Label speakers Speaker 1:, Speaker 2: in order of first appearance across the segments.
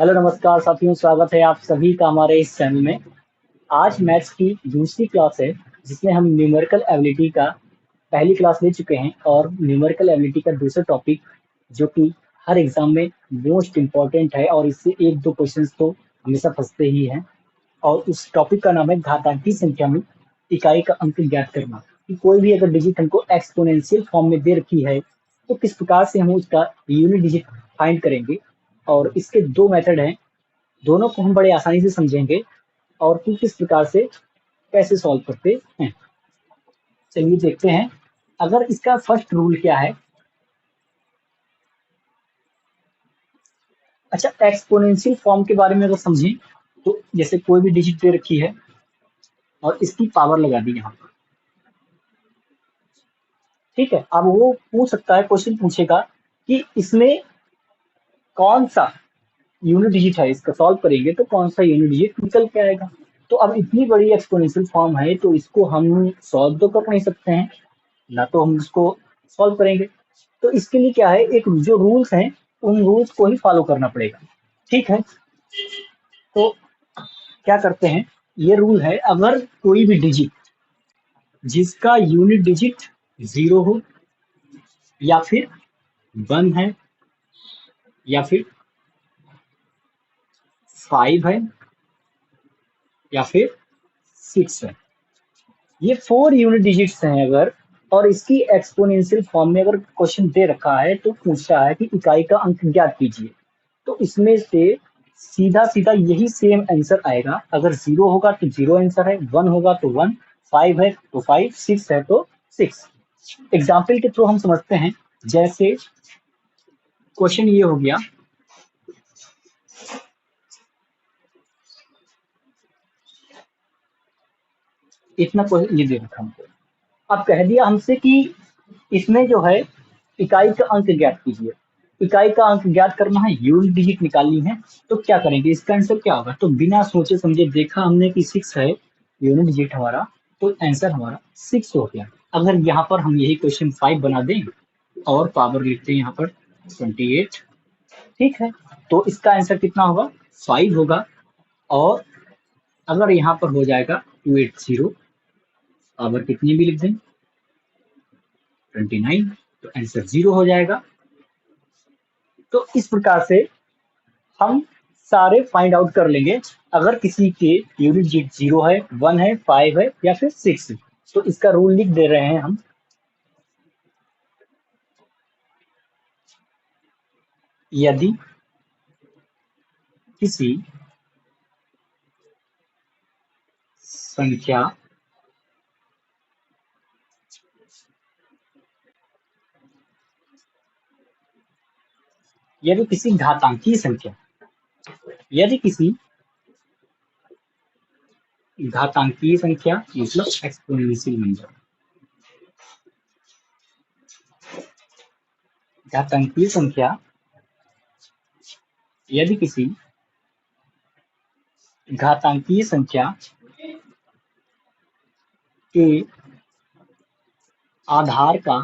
Speaker 1: Hello नमस्कार साथियों, स्वागत है आप सभी का हमारे इस चैनल में। आज मैथ्स की दूसरी क्लास है जिसमें हम न्यूमेरिकल एबिलिटी का पहली क्लास ले चुके हैं और न्यूमेरिकल एबिलिटी का दूसरा टॉपिक जो कि हर एग्जाम में मोस्ट इम्पॉर्टेंट है और इससे एक दो क्वेश्चंस तो हमेशा फंसते ही हैं। और उस टॉपिक का नाम है घातांकी संख्या में इकाई का अंक ज्ञात करना। कि कोई भी अगर डिजिट हमको एक्सपोनेंशियल फॉर्म में दे रखी है तो किस प्रकार से हम उसका यूनिट डिजिट फाइंड करेंगे। और इसके दो मेथड हैं, दोनों को हम बड़े आसानी से समझेंगे और कि किस प्रकार से कैसे सॉल्व करते हैं। चलिए देखते हैं। अगर इसका फर्स्ट रूल क्या है। अच्छा, एक्सपोनेंशियल फॉर्म के बारे में अगर समझें तो जैसे कोई भी डिजिट दे रखी है और इसकी पावर लगा दी यहाँ पर, ठीक है। अब वो पूछ सकता है, क्वेश्चन पूछेगा कि इसमें कौन सा यूनिट डिजिट है, इसका सॉल्व करेंगे तो कौन सा यूनिट डिजिट निकल के आएगा। तो अब इतनी बड़ी एक्सपोनेंशियल फॉर्म है तो इसको हम सॉल्व तो कर नहीं सकते हैं, ना तो हम इसको सॉल्व करेंगे। तो इसके लिए क्या है, एक जो रूल्स हैं उन रूल्स को ही फॉलो करना पड़ेगा, ठीक है। तो क्या करते हैं, ये रूल है, अगर कोई भी डिजिट जिसका यूनिट डिजिट 0 हो या फिर 1 है या फिर 5 है या फिर 6 है, ये 4 यूनिट डिजिट्स हैं अगर, और इसकी एक्सपोनेंशियल फॉर्म में अगर क्वेश्चन दे रखा है तो पूछ रहा है कि इकाई का अंक ज्ञात कीजिए, तो इसमें से सीधा सीधा यही सेम आंसर आएगा। अगर 0 होगा तो 0 आंसर है, 1 होगा तो 1, 5 है तो 5, 6 है तो 6। एग्जाम्पल के थ्रू हम समझते हैं। जैसे क्वेश्चन ये हो गया, इतना क्वेश्चन ये दे रखा हमको। अब कह दिया हमसे कि इसमें जो है इकाई का अंक ज्ञात कीजिए। इकाई का अंक ज्ञात करना है, यूनिट डिजिट निकालनी है। तो क्या करेंगे, इसका आंसर क्या होगा। तो बिना सोचे समझे देखा हमने कि 6 है यूनिट डिजिट हमारा, तो आंसर हमारा 6 हो गया। अगर यहाँ पर हम यही क्वेश्चन 5 बना दें और पावर लिखते हैं यहाँ पर 28, ठीक है, तो इसका आंसर कितना होगा, 5 होगा। और अगर यहाँ पर हो जाएगा 280, पावर कितनी भी लिख दें 29, तो आंसर 0 हो जाएगा। तो इस प्रकार से हम सारे फाइंड आउट कर लेंगे। अगर किसी के यूनिट डिजिट 0 है, 1 है, 5 है या फिर 6 है, तो इसका रूल लिख दे रहे हैं हम। यदि किसी संख्या यदि किसी घातांकीय संख्या यदि किसी घातांकीय संख्या मतलब एक्सपोनेंशियल नंबर, घातांकीय संख्या यदि किसी घातांकीय संख्या के आधार का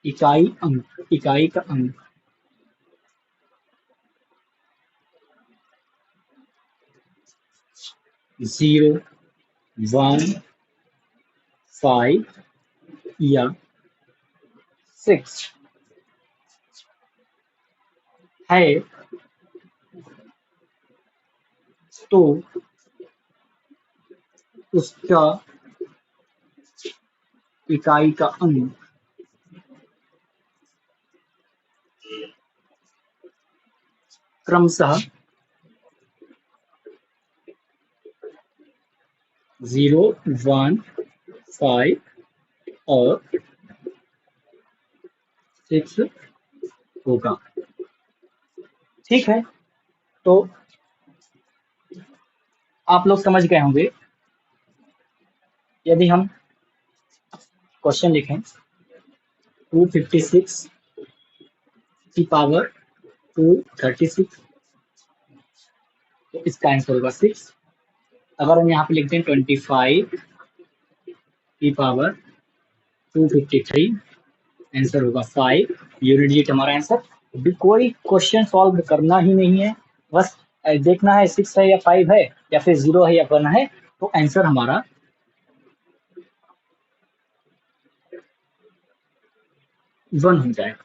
Speaker 1: इकाई का अंक 0, 1, 5 या 6 है, तो उसका इकाई का अंक क्रमशः 0, 1, 5 और 6 होगा, ठीक है। तो आप लोग समझ गए होंगे। यदि हम क्वेश्चन लिखें 256 की पावर 236, तो इसका आंसर होगा 6। अगर हम यहाँ पे लिखते हैं 25 की पावर 253, आंसर होगा 5 यूनिट डिजिट हमारा आंसर। अभी कोई क्वेश्चन सॉल्व करना ही नहीं है, बस देखना है 6 है या 5 है या फिर 0 है या 1 है, तो आंसर हमारा 1 हो जाएगा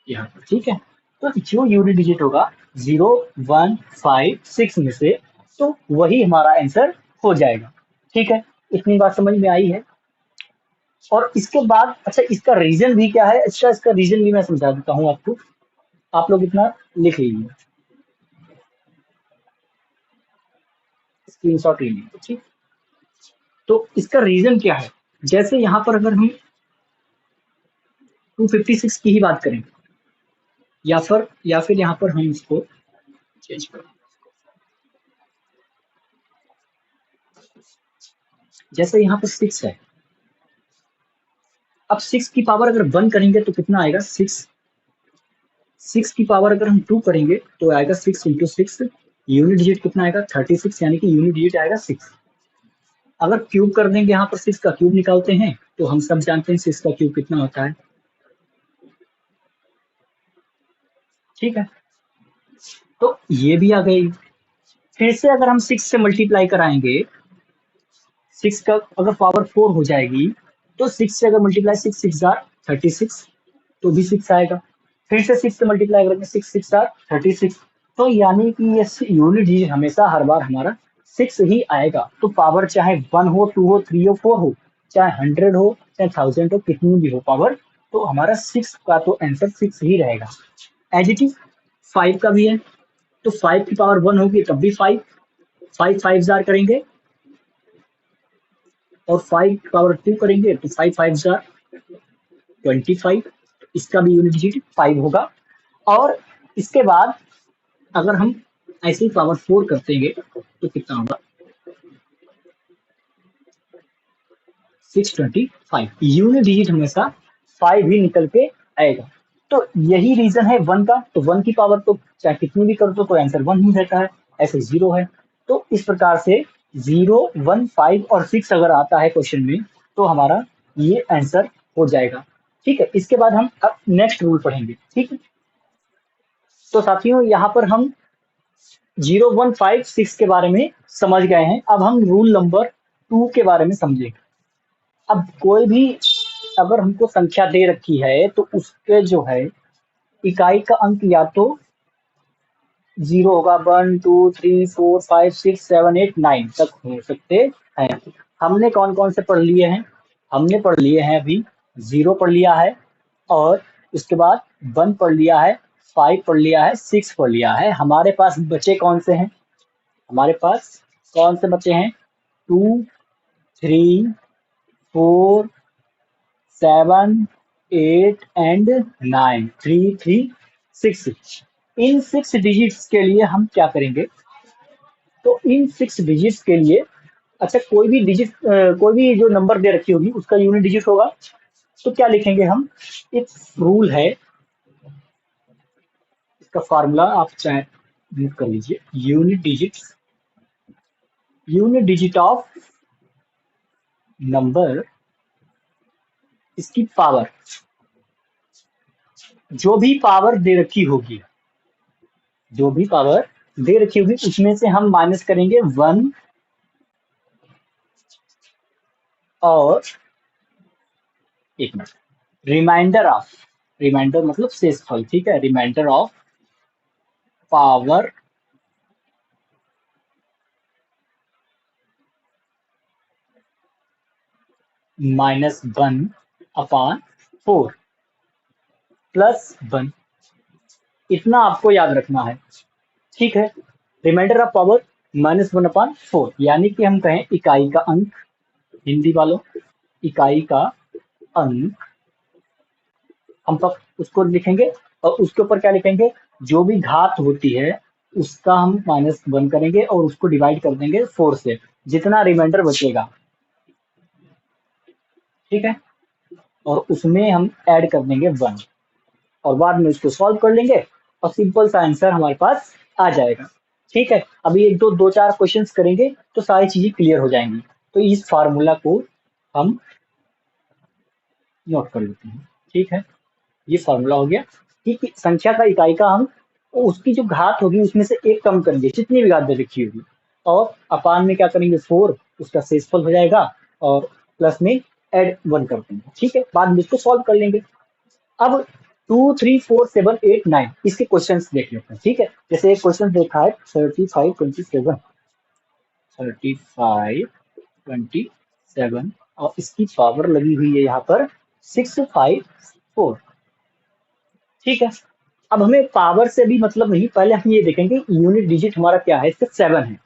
Speaker 1: यहाँ पर। ठीक है, तो जो यूनिट डिजिट होगा 0 1 5 6 में से, तो वही हमारा आंसर हो जाएगा। ठीक है, इतनी बात समझ में आई है। और इसके बाद अच्छा, इसका रीजन भी क्या है, अच्छा इसका रीजन भी मैं समझा देता हूँ आपको, आप लोग इतना लिख लीजिए, स्क्रीनशॉट ले लीजिए। ठीक, तो इसका रीजन क्या है, जैसे यहाँ पर अगर हम 256 की ही बात करें, या फिर यहाँ पर हम इसको चेंज करें, जैसे यहाँ पर 6 है, अब 6 की पावर अगर 1 करेंगे तो कितना आएगा, 6 की पावर अगर हम 2 करेंगे तो आएगा 6 इंटू 6, यूनिट डिजिट कितना आएगा 36, यानी कि यूनिट डिजिट आएगा 6। अगर क्यूब कर देंगे, यहाँ पर 6 का क्यूब निकालते हैं तो हम सब जानते हैं 6 का क्यूब कितना होता है। ठीक है, तो ये भी आ गई। फिर से अगर हम 6 से मल्टीप्लाई कराएंगे, 6 का अगर पावर 4 हो जाएगी, तो 6 से अगर मल्टीप्लाई 6 6 जार 36, तो भी 6 आएगा। फिर से 6 से मल्टीप्लाई करेंगे, 6 6 जार 36, तो यानी कि ये यूनिट ही हमेशा हर बार हमारा 6 ही आएगा। तो पावर चाहे 1 हो 2 हो 3 हो 4 हो, चाहे 100 हो चाहे 1000 हो, कितनी भी हो पावर, तो हमारा 6 का तो आंसर 6 ही रहेगा। एज इट इज 5 का भी है, तो 5 की पावर 1 होगी तब भी 5, 5 5 जार करेंगे और 5 पावर 2 करेंगे तो 5 5 जार 25, इसका भी यूनिट डिजिट 5 होगा। और इसके बाद अगर हम ऐसे ही पावर 4 कर देंगे तो कितना होगा, 625, यूनिट डिजिट हमेशा 5 ही निकल के आएगा। तो यही रीजन है 1 का, तो 1 की पावर तो चाहे कितनी भी कर दो तो आंसर 1 ही रहता है, ऐसे 0 है। तो इस प्रकार से 0 1 5 और 6 अगर आता है क्वेश्चन में, तो हमारा ये आंसर हो जाएगा। ठीक है, इसके बाद हम अब नेक्स्ट रूल पढ़ेंगे। ठीक है, तो साथियों यहाँ पर हम 0156 के बारे में समझ गए हैं, अब हम रूल नंबर 2 के बारे में समझेंगे। अब कोई भी अगर हमको संख्या दे रखी है तो उसके जो है इकाई का अंक या तो 0 होगा, 1 2 3 4 5 6 7 8 9 तक हो सकते हैं। हमने कौन कौन से पढ़ लिए हैं, हमने पढ़ लिए हैं अभी 0 पढ़ लिया है, और उसके बाद 1 पढ़ लिया है, 5 पढ़ लिया है, 6 पढ़ लिया है। हमारे पास बचे कौन से हैं, हमारे पास कौन से बचे हैं, 2 3 4 7 8 एंड 9, 3 3 6। इन 6 डिजिट्स के लिए हम क्या करेंगे, तो इन 6 डिजिट्स के लिए अच्छा कोई भी डिजिट कोई भी जो नंबर दे रखी होगी उसका यूनिट डिजिट होगा, तो क्या लिखेंगे हम, एक रूल है, इसका फार्मूला आप चाहे नोट कर लीजिए, यूनिट डिजिट ऑफ नंबर, इसकी पावर, जो भी पावर दे रखी होगी, जो भी पावर दे रखी होगी उसमें से हम माइनस करेंगे 1 और एक मिनट, रिमाइंडर ऑफ, रिमाइंडर मतलब शेषफल। ठीक है, remainder of power -1 upon 4 plus 1, इतना आपको याद रखना है। ठीक है, रिमाइंडर ऑफ पावर -1 अपॉन 4, यानी कि हम कहें इकाई का अंक, हिंदी वालों इकाई का अंक, हम उसको लिखेंगे और उसके ऊपर क्या लिखेंगे, जो भी घात होती है उसका हम -1 करेंगे और उसको डिवाइड कर देंगे 4 से, जितना रिमाइंडर बचेगा। ठीक है, और उसमें हम ऐड कर देंगे 1 और बाद में उसको सॉल्व कर लेंगे और सिंपल सा आंसर हमारे पास आ जाएगा। ठीक है, अभी एक दो दो चार क्वेश्चंस करेंगे तो सारी चीजें क्लियर हो जाएंगी। तो इस फार्मूला को हम नोट कर लेते हैं। ठीक है, ये फॉर्मूला हो गया कि संख्या का इकाई का अंक उसकी जो घात होगी उसमें से एक कम करेंगे जितनी भी घात दे रखी होगी, और अपान में क्या करेंगे 4 उसका शेषफल हो जाएगा, और प्लस में ऐड 1 कर देंगे। ठीक है, बाद में इसको सॉल्व कर लेंगे। अब 2 3 4 7 8 9 इसके क्वेश्चन देख लेते हैं। ठीक है, जैसे एक क्वेश्चन देखा है 35 27 और इसकी पावर लगी हुई है यहाँ पर 654। ठीक है, अब हमें पावर से भी मतलब नहीं, पहले हम ये देखेंगे यूनिट डिजिट हमारा क्या है, इसका 7 है।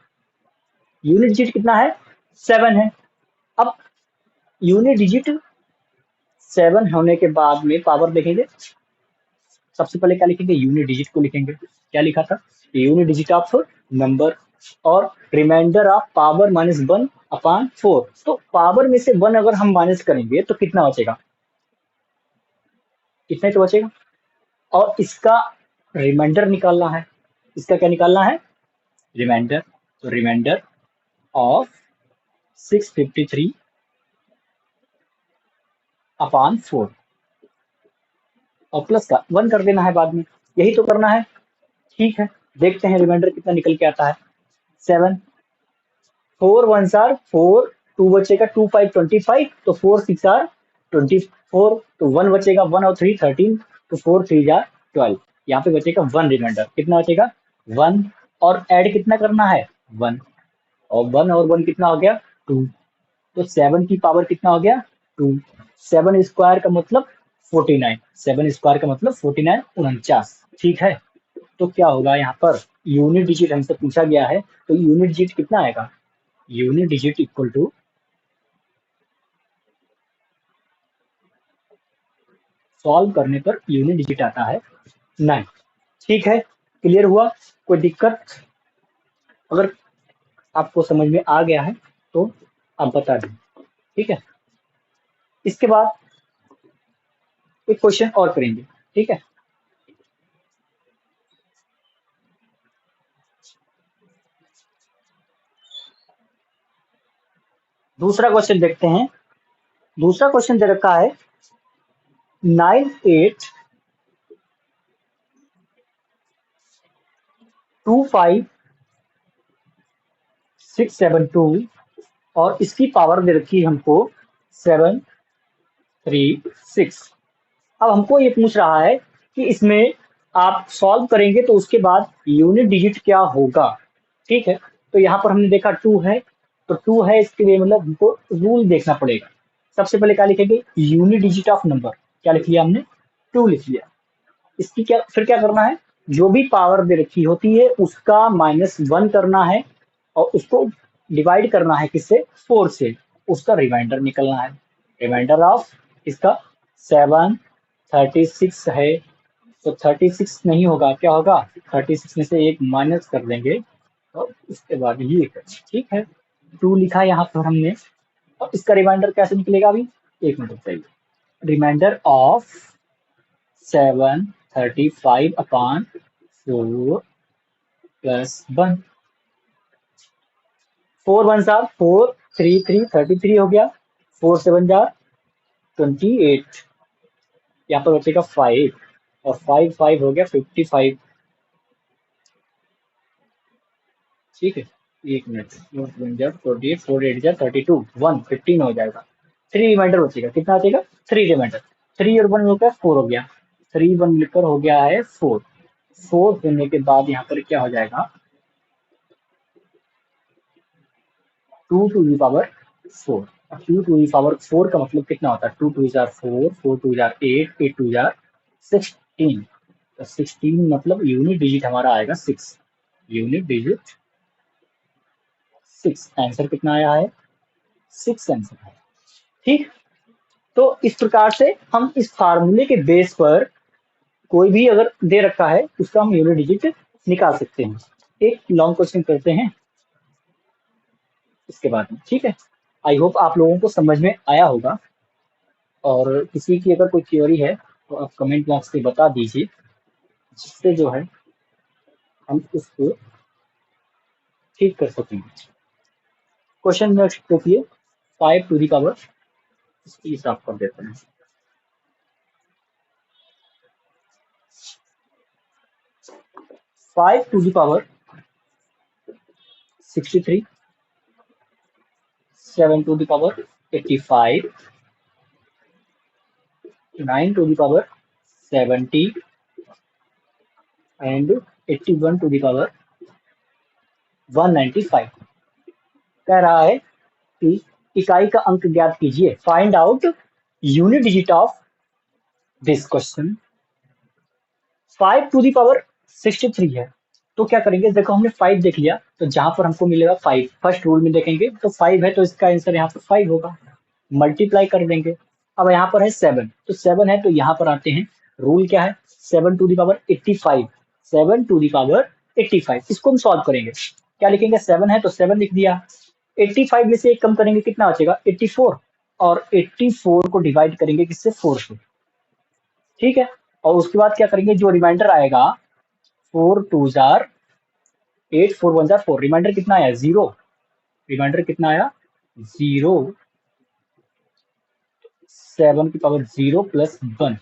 Speaker 1: यूनिट डिजिट कितना है, 7 है। अब यूनिट डिजिट 7 होने के बाद में पावर देखेंगे, सबसे पहले क्या लिखेंगे, यूनिट डिजिट को लिखेंगे। क्या लिखा था, यूनिट डिजिट ऑफ नंबर और रिमाइंडर ऑफ पावर -1 अपॉन 4। तो पावर में से 1 अगर हम माइनस करेंगे तो कितना बचेगा, कितना ही तो बचेगा। और इसका रिमाइंडर निकालना है, इसका क्या निकालना है, रिमाइंडर। तो रिमाइंडर ऑफ 653 अपॉन 4 और प्लस का 1 कर देना है बाद में, यही तो करना है। ठीक है, देखते हैं रिमाइंडर कितना निकल के आता है। 7 4 1 आर 4, 2 बचेगा 2 5 25, तो 4 6 आर 24, तो 1 बचेगा, 1 और 3 13, तो 4 3 जार 12। यहाँ पे बचेगा 1 रिमाइंडर, कितना बचेगा 1, और ऐड कितना करना है 1, और 1 और 1 कितना हो गया 2, तो 7 की पावर कितना हो गया 2। 7 स्क्वायर का मतलब 49, 7 स्क्वायर का मतलब 49 49। ठीक है, तो क्या होगा यहाँ पर, यूनिट डिजिट हमसे पूछा गया है, तो यूनिट डिजिट कितना आएगा, unit digit equal to, solve करने पर यूनिट डिजिट आता है 9। ठीक है, क्लियर हुआ, कोई दिक्कत, अगर आपको समझ में आ गया है तो आप बता दें। ठीक है, इसके बाद एक क्वेश्चन और करेंगे। ठीक है, दूसरा क्वेश्चन देखते हैं। दूसरा क्वेश्चन दे रखा है 9825672 और इसकी पावर दे रखी है हमको 736। अब हमको ये पूछ रहा है कि इसमें आप सॉल्व करेंगे तो उसके बाद यूनिट डिजिट क्या होगा। ठीक है, तो यहाँ पर हमने देखा 2 है, तो 2 है, इसके लिए मतलब हमको रूल देखना पड़ेगा। सबसे पहले क्या लिखेंगे, यूनिट डिजिट ऑफ नंबर, क्या लिख लिया हमने 2 लिख लिया। इसकी क्या फिर क्या करना है, जो भी पावर दे रखी होती है उसका -1 करना है, और उसको डिवाइड करना है किससे 4 से, उसका रिमाइंडर निकलना है। रिमाइंडर ऑफ इसका 736 है, तो 36 नहीं होगा, क्या होगा 36 में से एक माइनस कर देंगे, और उसके बाद ये करें। ठीक है, 2 लिखा यहाँ पर हमने, और इसका रिमाइंडर कैसे निकलेगा, अभी एक मिनट बताइए। रिमाइंडर ऑफ 735 अपॉन 4 प्लस 1, 4 1 जार 4, 3 3 33 हो गया, 4 7 जार 28, यहाँ पर बचेगा 5, और 5 5 हो गया 55। ठीक है, एक मिनट, 4 जार 48, 4 8 जार 32, 1 15 हो जाएगा। 3 रिमाइंडर बचेगा, कितना बचेगा 3 रिमाइंडर, 3 और 1 मिलकर 4 हो गया, 3 1 मिलकर हो गया है 4। 4 होने के बाद यहाँ पर क्या हो जाएगा, 2 to the power 4। 2 to the power 4 का मतलब कितना होता है, 2 2 जार 4, 4 2 जार 8, 8 2 जार 16, तो 16 मतलब यूनिट डिजिट हमारा आएगा 6, यूनिट डिजिट 6। आंसर कितना आया है 6 आंसर है। ठीक, तो इस प्रकार से हम इस फार्मूले के बेस पर कोई भी अगर दे रखा है उसका हम यूनिट डिजिट निकाल सकते हैं। एक लॉन्ग क्वेश्चन करते हैं इसके बाद में। ठीक है, आई होप आप लोगों को समझ में आया होगा, और किसी की अगर कोई थ्योरी है तो आप कमेंट बॉक्स में बता दीजिए, जिससे जो है हम उसको ठीक कर सकेंगे। क्वेश्चन नेक्स्ट देखिए, 5 टू दी पावर, इसकी साफ कर देते हैं। 5 to the power 63, 7 to the power 85, 9 to the power 70 and 81 to the power 195। कह रहा है कि इकाई का अंक ज्ञात कीजिए, find out unit digit of this question. 5 to the power 63 है, तो क्या करेंगे, देखो हमने 5 देख लिया, तो जहां पर हमको मिलेगा 5, फर्स्ट रूल में देखेंगे तो 5 है, तो इसका आंसर यहाँ पर 5 होगा, मल्टीप्लाई कर देंगे। अब यहाँ पर है 7, तो 7 है, तो यहाँ पर आते हैं, रूल क्या है, 7 to the power 85, 7 to the power 85, इसको हम सॉल्व करेंगे। क्या लिखेंगे, 7 है तो 7 लिख दिया, 85 में से एक कम करेंगे, कितना बचेगा 84, और 84 को डिवाइड करेंगे किससे, 4 से, ठीक है। और उसके बाद क्या करेंगे, जो रिमाइंडर आएगा 4 टू जार 8, 4 1 जार 4, रिमाइंडर कितना आया 0, रिमाइंडर कितना आया 0, 7 की पावर 0 प्लस 1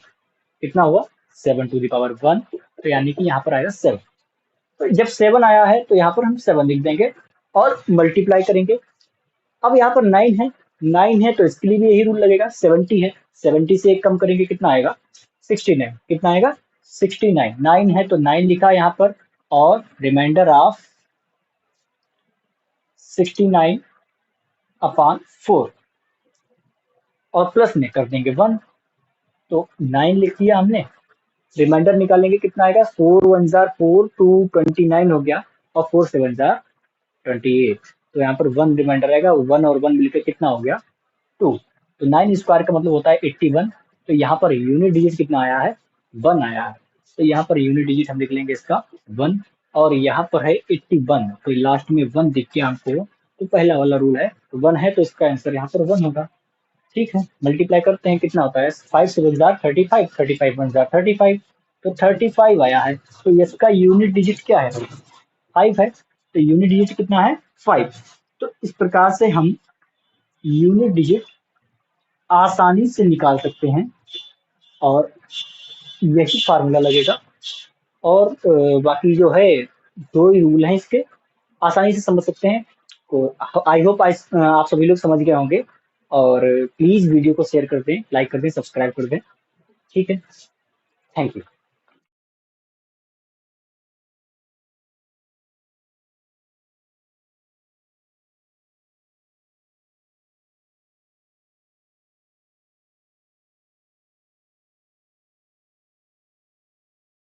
Speaker 1: कितना हुआ 7 टू दी पावर 1, तो यानी कि यहाँ पर आएगा 7। तो जब 7 आया है तो यहाँ पर हम 7 लिख देंगे और मल्टीप्लाई करेंगे। अब यहाँ पर 9 है, 9 है तो इसके लिए भी यही रूल लगेगा, 70 है, 70 से एक कम करेंगे कितना आएगा 69, कितना आएगा 69, 9 है तो 9 लिखा यहाँ पर, और रिमाइंडर ऑफ 69 अपॉन 4 और प्लस में कर देंगे 1, तो 9 लिख लिया हमने, रिमाइंडर निकालेंगे कितना आएगा, 4 1 जार 4, 2 29 हो गया, और 4 7 जार 28, तो यहाँ पर 1 रिमाइंडर आएगा, 1 और 1 मिलकर कितना हो गया 2, तो 9 स्क्वायर का मतलब होता है 81, तो यहाँ पर यूनिट डिजिट कितना आया है 1 आया है, तो यहाँ पर यूनिट डिजिट हम लिख लेंगे इसका 1, और यहाँ पर है 81, तो लास्ट में 1 दिख गया हमको, तो पहला वाला रूल है 1 है, तो इसका आंसर यहाँ पर 1 होगा, ठीक है। मल्टीप्लाई करते हैं, कितना होता है 5 7 जार 35, 35 1 जार 35, तो 35 आया है, तो इसका यूनिट डिजिट क्या है 5 है, तो यूनिट डिजिट कितना है 5। तो इस प्रकार से हम यूनिट डिजिट आसानी से निकाल सकते हैं, और यही फार्मूला लगेगा, और बाकी जो है 2 ही रूल हैं इसके, आसानी से समझ सकते हैं। तो आई होप आप सभी लोग समझ गए होंगे, और प्लीज वीडियो को शेयर कर दें, लाइक कर दें, सब्सक्राइब कर दें, ठीक है, थैंक यू।